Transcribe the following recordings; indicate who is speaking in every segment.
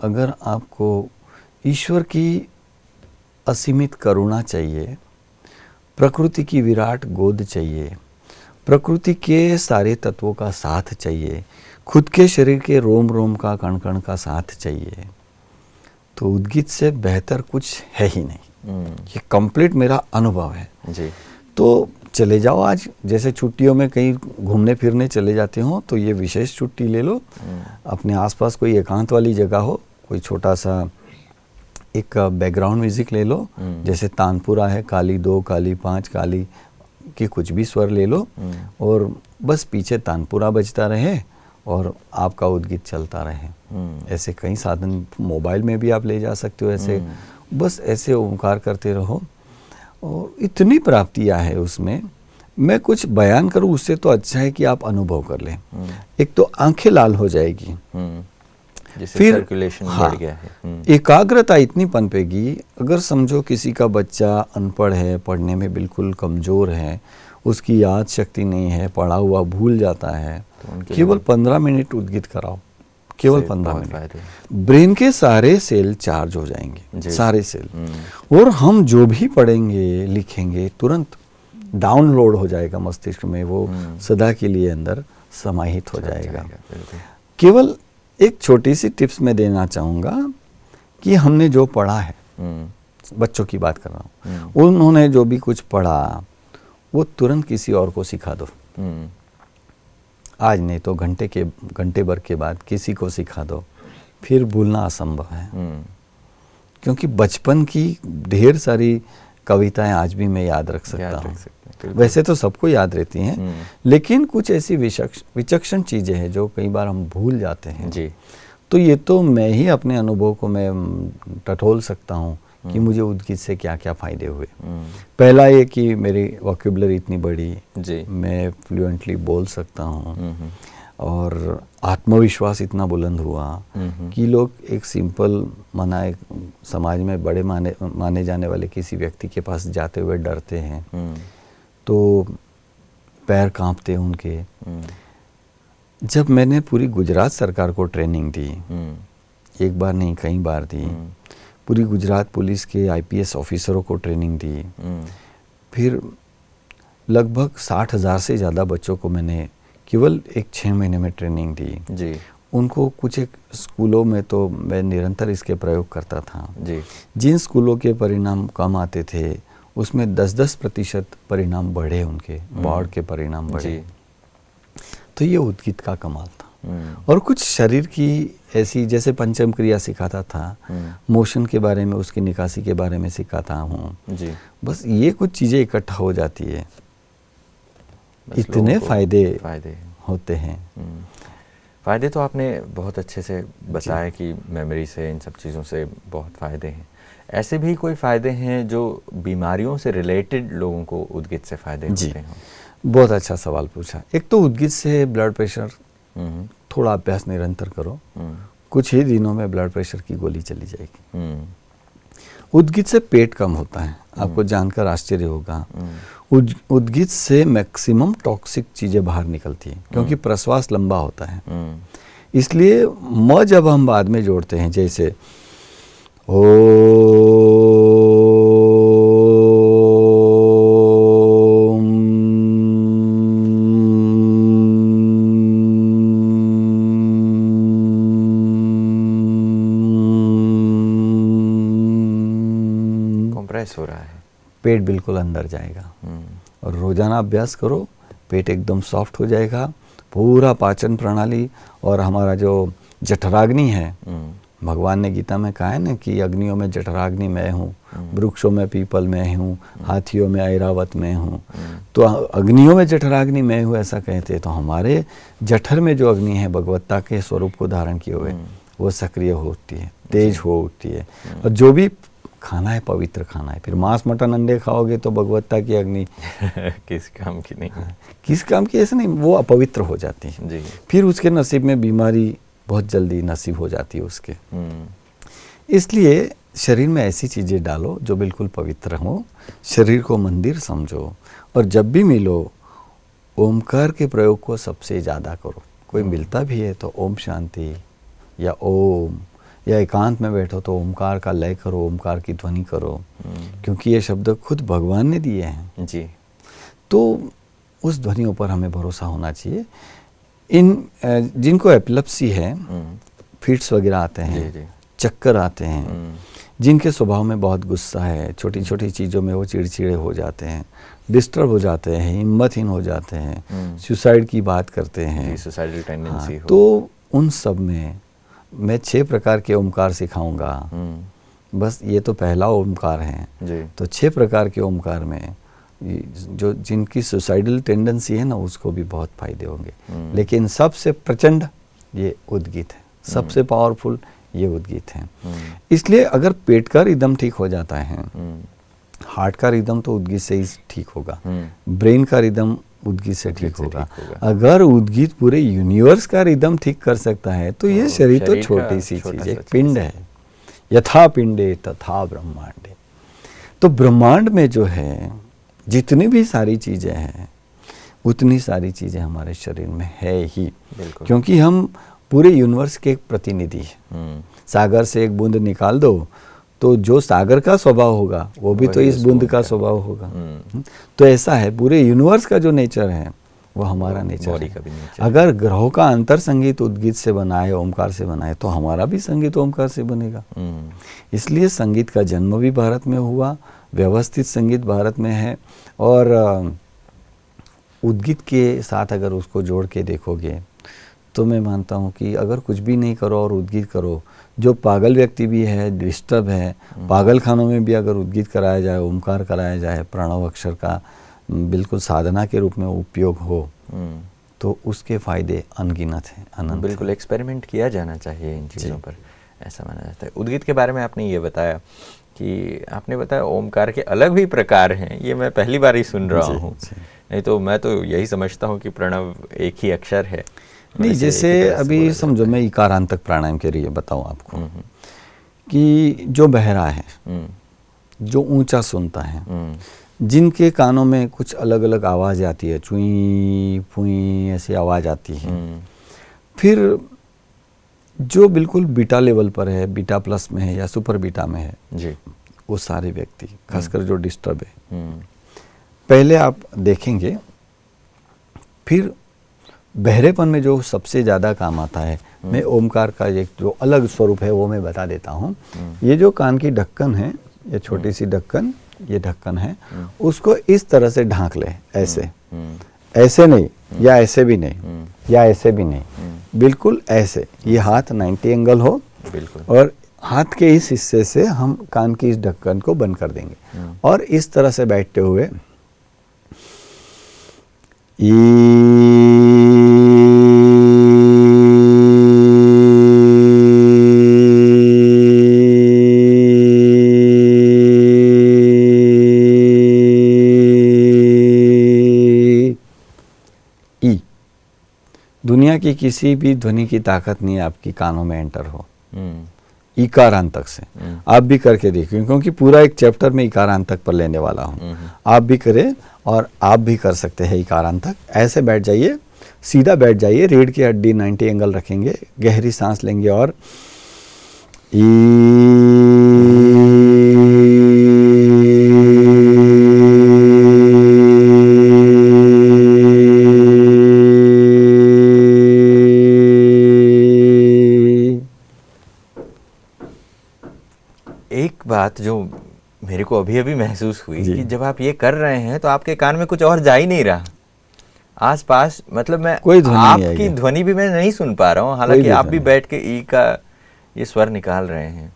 Speaker 1: अगर आपको ईश्वर की असीमित करुणा चाहिए, प्रकृति की विराट गोद चाहिए, प्रकृति के सारे तत्वों का साथ चाहिए, खुद के शरीर के रोम रोम का कण कण का साथ चाहिए, तो उद्गीत से बेहतर कुछ है ही नहीं। ये कंप्लीट मेरा अनुभव है
Speaker 2: जी।
Speaker 1: तो चले जाओ, आज जैसे छुट्टियों में कहीं घूमने फिरने चले जाते हो तो ये विशेष छुट्टी ले लो, अपने आसपास कोई एकांत वाली जगह हो, कोई छोटा सा एक बैकग्राउंड म्यूजिक ले लो, जैसे तानपुरा है, काली 2 काली 5 काली की कुछ भी स्वर ले लो और बस पीछे तानपुरा बजता रहे और आपका उद्गीत चलता रहे। ऐसे कई साधन मोबाइल में भी आप ले जा सकते हो, ऐसे बस ऐसे ओंकार करते रहो और इतनी प्राप्तियां है उसमें, मैं कुछ बयान करूं उससे तो अच्छा है कि आप अनुभव कर लें। एक तो आंखें लाल हो जाएगी,
Speaker 2: फिर सर्कुलेशन बढ़ गया है,
Speaker 1: एकाग्रता इतनी पनपेगी। अगर समझो किसी का बच्चा अनपढ़ है, पढ़ने में बिल्कुल कमज़ोर है, उसकी याद शक्ति नहीं है, पढ़ा हुआ भूल जाता है, तो केवल 15 मिनट उद्गीत कराओ, केवल 15 मिनट, ब्रेन के सारे सेल चार्ज हो जाएंगे, सारे सेल, और हम जो भी पढ़ेंगे लिखेंगे तुरंत डाउनलोड हो जाएगा मस्तिष्क में, वो सदा के लिए अंदर समाहित हो जाएगा। केवल एक छोटी सी टिप्स मैं देना चाहूँगा कि हमने जो पढ़ा है, बच्चों की बात कर रहा हूँ, उन्होंने जो भी कुछ पढ़ा वो तुरंत किसी और को सिखा दो। आज नहीं तो घंटे भर के बाद किसी को सिखा दो, फिर भूलना असंभव है। क्योंकि बचपन की ढेर सारी कविताएं आज भी मैं याद रख सकता हूँ। वैसे तो सबको याद रहती हैं, लेकिन कुछ ऐसी विचक्षण चीज़ें हैं जो कई बार हम भूल जाते हैं
Speaker 2: जी।
Speaker 1: तो ये तो मैं ही अपने अनुभव को मैं टटोल सकता हूँ कि मुझे उद्गीत से क्या क्या फ़ायदे हुए। पहला ये कि मेरी वोकैबुलरी इतनी बड़ी जी, मैं फ्लुएंटली बोल सकता हूँ, और आत्मविश्वास इतना बुलंद हुआ कि लोग एक सिंपल एक समाज में बड़े माने जाने वाले किसी व्यक्ति के पास जाते हुए डरते हैं, तो पैर कांपते उनके। जब मैंने पूरी गुजरात सरकार को ट्रेनिंग दी, एक बार नहीं कई बार दी, पूरी गुजरात पुलिस के IPS ऑफिसरों को ट्रेनिंग दी, फिर लगभग 60,000 से ज़्यादा बच्चों को मैंने केवल एक 6 महीने में ट्रेनिंग दी
Speaker 2: जी।
Speaker 1: उनको कुछ एक स्कूलों में तो मैं निरंतर इसके प्रयोग करता था
Speaker 2: जी।
Speaker 1: जिन स्कूलों के परिणाम कम आते थे उसमें 10-10% परिणाम बढ़े, उनके बोर्ड के परिणाम बढ़े। तो ये उद्गीत का कमाल था। और कुछ शरीर की ऐसी, जैसे पंचम क्रिया सिखाता था, मोशन के बारे में, उसकी निकासी के बारे में सिखाता हूँ जी। बस ये कुछ चीज़ें इकट्ठा हो जाती है, इतने फायदे होते हैं।
Speaker 2: फ़ायदे तो आपने बहुत अच्छे से बताया कि मेमोरी से, इन सब चीज़ों से बहुत फ़ायदे हैं। ऐसे भी कोई फ़ायदे हैं जो बीमारियों से रिलेटेड लोगों को उद्गीत से फ़ायदे होते हैं?
Speaker 1: बहुत अच्छा सवाल पूछा। एक तो उद्गीत से ब्लड प्रेशर, थोड़ा अभ्यास निरंतर करो, कुछ ही दिनों में ब्लड प्रेशर की गोली चली जाएगी। उद्गीत से पेट कम होता है, आपको जानकर आश्चर्य होगा। उद्गीत से मैक्सिमम टॉक्सिक चीज़ें बाहर निकलती हैं, क्योंकि प्रश्वास लंबा होता है। इसलिए जब हम बाद में जोड़ते हैं, जैसे ओ
Speaker 2: हो रहा है,
Speaker 1: पेट बिल्कुल अंदर जाएगा। और रोजाना अभ्यास करो, पेट एकदम सॉफ्ट हो जाएगा, पूरा पाचन प्रणाली। और हमारा जो जठराग्नि है, भगवान ने गीता में कहा है ना कि अग्नियों में जठराग्नि मैं हूँ, वृक्षों में पीपल मैं हूँ, हाथियों में ऐरावत मैं हूँ। तो अग्नियों में जठराग्नि मैं हूँ ऐसा कहते हैं, तो हमारे जठर में जो अग्नि है भगवत्ता के स्वरूप को धारण किए हुए, वो सक्रिय होती है, तेज हो उठती है। और जो भी खाना है पवित्र खाना है। फिर मांस मटन अंडे खाओगे तो भगवत्ता की अग्नि
Speaker 2: किस काम की नहीं,
Speaker 1: किस काम की ऐसे नहीं, वो अपवित्र हो जाती है जी। फिर उसके नसीब में बीमारी बहुत जल्दी नसीब हो जाती है उसके। इसलिए शरीर में ऐसी चीज़ें डालो जो बिल्कुल पवित्र हो, शरीर को मंदिर समझो, और जब भी मिलो ओमकार के प्रयोग को सबसे ज़्यादा करो। कोई मिलता भी है तो ओम शांति या ओम या एकांत में बैठो तो ओमकार का लय करो, ओमकार की ध्वनि करो, क्योंकि ये शब्द खुद भगवान ने दिए हैं
Speaker 2: जी।
Speaker 1: तो उस ध्वनियों पर हमें भरोसा होना चाहिए। इन जिनको एपिलेप्सी है, फिट्स वगैरह आते हैं, चक्कर आते हैं, जिनके स्वभाव में बहुत गुस्सा है, छोटी छोटी चीज़ों में वो चिड़चिड़े हो जाते हैं, डिस्टर्ब हो जाते हैं, हिम्मतहीन हो जाते हैं, सुसाइड की बात करते हैं,
Speaker 2: सुसाइडल टेंडेंसी हो,
Speaker 1: तो उन सब में मैं 6 प्रकार के ओमकार सिखाऊंगा। बस ये तो पहला ओमकार है जी। तो 6 प्रकार के ओमकार में जो जिनकी सुसाइडल टेंडेंसी है ना, उसको भी बहुत फायदे होंगे। लेकिन सबसे प्रचंड ये उद्गीत है, सबसे पावरफुल ये उद्गीत है। इसलिए अगर पेट का रिदम ठीक हो जाता है, हार्ट का रिदम तो उद्गीत से ही ठीक होगा, ब्रेन का रिदम उद्गीत से ठीक होगा। अगर उद्गीत पूरे यूनिवर्स का रिदम ठीक कर सकता है तो ये शरीर तो छोटी सी चीज है, पिंड है, यथा पिंडे तथा ब्रह्मांडे। तो ब्रह्मांड में जो है जितनी भी सारी चीजें हैं, उतनी सारी चीजें हमारे शरीर में है ही, क्योंकि हम पूरे यूनिवर्स के एक प्रतिनिधि हैं। सागर से एक बूंद निकाल दो तो जो सागर का स्वभाव होगा वो भी तो इस बूंद का स्वभाव होगा। तो ऐसा है, पूरे यूनिवर्स का जो नेचर है वो हमारा नेचर है। अगर ग्रहों का अंतर संगीत उद्गीत से बना है, ओमकार से बना है, तो हमारा भी संगीत ओमकार से बनेगा। इसलिए संगीत का जन्म भी भारत में हुआ, व्यवस्थित संगीत भारत में है, और उद्गीत के साथ अगर उसको जोड़ के देखोगे तो मैं मानता हूँ कि अगर कुछ भी नहीं करो और उद्गीत करो, जो पागल व्यक्ति भी है, डिस्टर्ब है, पागल खानों में भी अगर उद्गीत कराया जाए, ओमकार कराया जाए, प्रणव अक्षर का बिल्कुल साधना के रूप में उपयोग हो, तो उसके फायदे अनगिनत हैं, अनंत।
Speaker 2: बिल्कुल एक्सपेरिमेंट किया जाना चाहिए इन चीज़ों पर, ऐसा माना जाता है। उद्गीत के बारे में आपने ये बताया कि आपने बताया ओमकार के अलग भी प्रकार हैं, ये मैं पहली बार ही सुन रहा हूँ। नहीं तो मैं तो यही समझता हूँ कि प्रणव एक ही अक्षर है।
Speaker 1: नहीं, जैसे अभी समझो मैं इकारांतक प्राणायाम के लिए बताऊं आपको कि जो बहरा है, जो ऊंचा सुनता है, जिनके कानों में कुछ अलग अलग आवाज़ आती है, चुई फुई ऐसी आवाज़ आती है, फिर जो बिल्कुल बीटा लेवल पर है, बीटा प्लस में है या सुपर बीटा में है जी, वो सारे व्यक्ति खासकर जो डिस्टर्ब है, पहले आप देखेंगे, फिर बहरेपन में जो सबसे ज़्यादा काम आता है, मैं ओमकार का एक जो अलग स्वरूप है वो मैं बता देता हूँ। ये जो कान की ढक्कन है, ये छोटी सी ढक्कन, ये ढक्कन है, उसको इस तरह से ढांक ले, ऐसे, ऐसे नहीं, या ऐसे भी नहीं, या ऐसे भी नहीं, बिल्कुल ऐसे। ये हाथ 90 एंगल हो, और हाथ के इस हिस्से से हम कान की इस ढक्कन को बंद कर देंगे, और इस तरह से बैठते हुए दुनिया की किसी भी ध्वनि की ताकत नहीं है आपकी कानों में एंटर हो इकारांतक से। आप भी करके देखिए, क्योंकि पूरा एक चैप्टर में इकारांतक पर लेने वाला हूँ। आप भी करें और आप भी कर सकते हैं इकारांतक। ऐसे बैठ जाइए, सीधा बैठ जाइए, रीढ़ की हड्डी 90 एंगल रखेंगे, गहरी सांस लेंगे और
Speaker 2: एक बात जो मेरे को अभी अभी महसूस हुई कि जब आप ये कर रहे हैं तो आपके कान में कुछ और जा ही नहीं रहा आसपास, मतलब मैं आपकी ध्वनि भी मैं नहीं सुन पा रहा हूँ, हालांकि आप भी बैठ के ई का ये स्वर निकाल रहे हैं।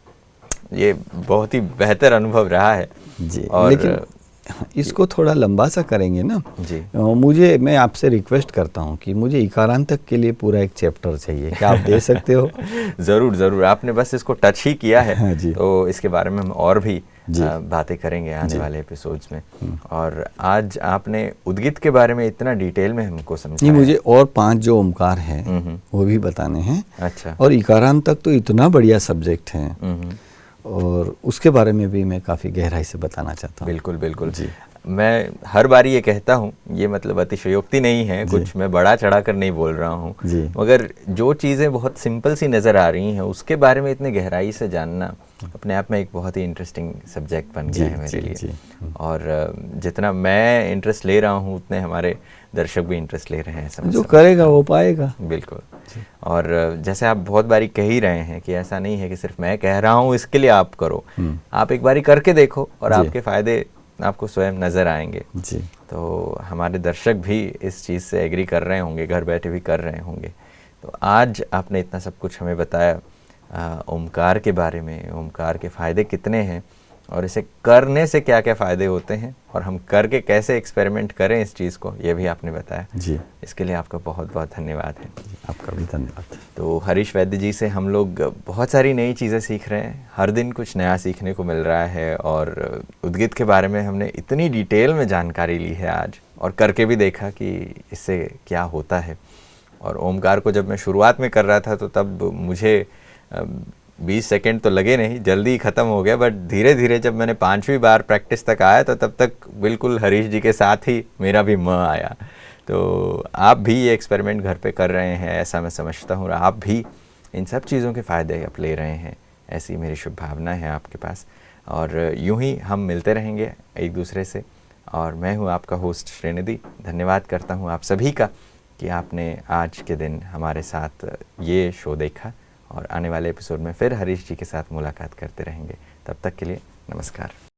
Speaker 2: ये बहुत ही बेहतर अनुभव रहा है
Speaker 1: जी। और लेकिन इसको थोड़ा लंबा सा करेंगे ना जी। मैं आपसे रिक्वेस्ट करता हूँ कि मुझे इकारांतक के लिए पूरा एक चैप्टर चाहिए, क्या आप दे सकते हो?
Speaker 2: ज़रूर ज़रूर, आपने बस इसको टच ही किया है जी। तो इसके बारे में हम और भी बातें करेंगे आने वाले एपिसोड्स में। और आज आपने उद्गीत के बारे में इतना डिटेल में हमको समझाया।
Speaker 1: मुझे और 5 जो ओमकार हैं वो भी बताने हैं।
Speaker 2: अच्छा।
Speaker 1: और इकारांतक तो इतना बढ़िया सब्जेक्ट है और उसके बारे में भी मैं काफ़ी गहराई से बताना चाहता हूँ।
Speaker 2: बिल्कुल बिल्कुल जी। मैं हर बार ये कहता हूँ, ये मतलब अतिशयोक्ति नहीं है, कुछ मैं बड़ा चढ़ा कर नहीं बोल रहा हूँ, मगर जो चीज़ें बहुत सिंपल सी नज़र आ रही हैं उसके बारे में इतने गहराई से जानना अपने आप में एक बहुत ही इंटरेस्टिंग सब्जेक्ट बन गया है मेरे लिए। और जितना मैं इंटरेस्ट ले रहा हूँ उतने हमारे दर्शक भी इंटरेस्ट ले रहे हैं।
Speaker 1: जो करेगा वो पाएगा।
Speaker 2: बिल्कुल। और जैसे आप बहुत बारी कह ही रहे हैं कि ऐसा नहीं है कि सिर्फ मैं कह रहा हूँ इसके लिए आप करो, आप एक बारी करके देखो और आपके फ़ायदे आपको स्वयं नज़र आएंगे जी। तो हमारे दर्शक भी इस चीज़ से एग्री कर रहे होंगे, घर बैठे भी कर रहे होंगे। तो आज आपने इतना सब कुछ हमें बताया ओमकार के बारे में, ओमकार के फ़ायदे कितने हैं और इसे करने से क्या क्या फ़ायदे होते हैं और हम करके कैसे एक्सपेरिमेंट करें इस चीज़ को, ये भी आपने बताया जी। इसके लिए आपका बहुत बहुत धन्यवाद है।
Speaker 1: आपका भी धन्यवाद।
Speaker 2: तो हरीश वैद्य जी से हम लोग बहुत सारी नई चीज़ें सीख रहे हैं, हर दिन कुछ नया सीखने को मिल रहा है और उद्गित के बारे में हमने इतनी डिटेल में जानकारी ली है आज और करके भी देखा कि इससे क्या होता है। और ओमकार को जब मैं शुरुआत में कर रहा था तो तब मुझे 20 सेकंड तो लगे नहीं, जल्दी ही ख़त्म हो गया, बट धीरे धीरे जब मैंने 5वीं बार प्रैक्टिस तक आया तो तब तक बिल्कुल हरीश जी के साथ ही मेरा भी म आया। तो आप भी ये एक्सपेरिमेंट घर पे कर रहे हैं ऐसा मैं समझता हूँ, और आप भी इन सब चीज़ों के फ़ायदे आप ले रहे हैं, ऐसी मेरी शुभ भावना है आपके पास। और यूं ही हम मिलते रहेंगे एक दूसरे से। और मैं हूँ आपका होस्ट श्रीनिधि। धन्यवाद करता हूँ आप सभी का कि आपने आज के दिन हमारे साथ ये शो देखा, और आने वाले एपिसोड में फिर हरीश जी के साथ मुलाकात करते रहेंगे। तब तक के लिए नमस्कार।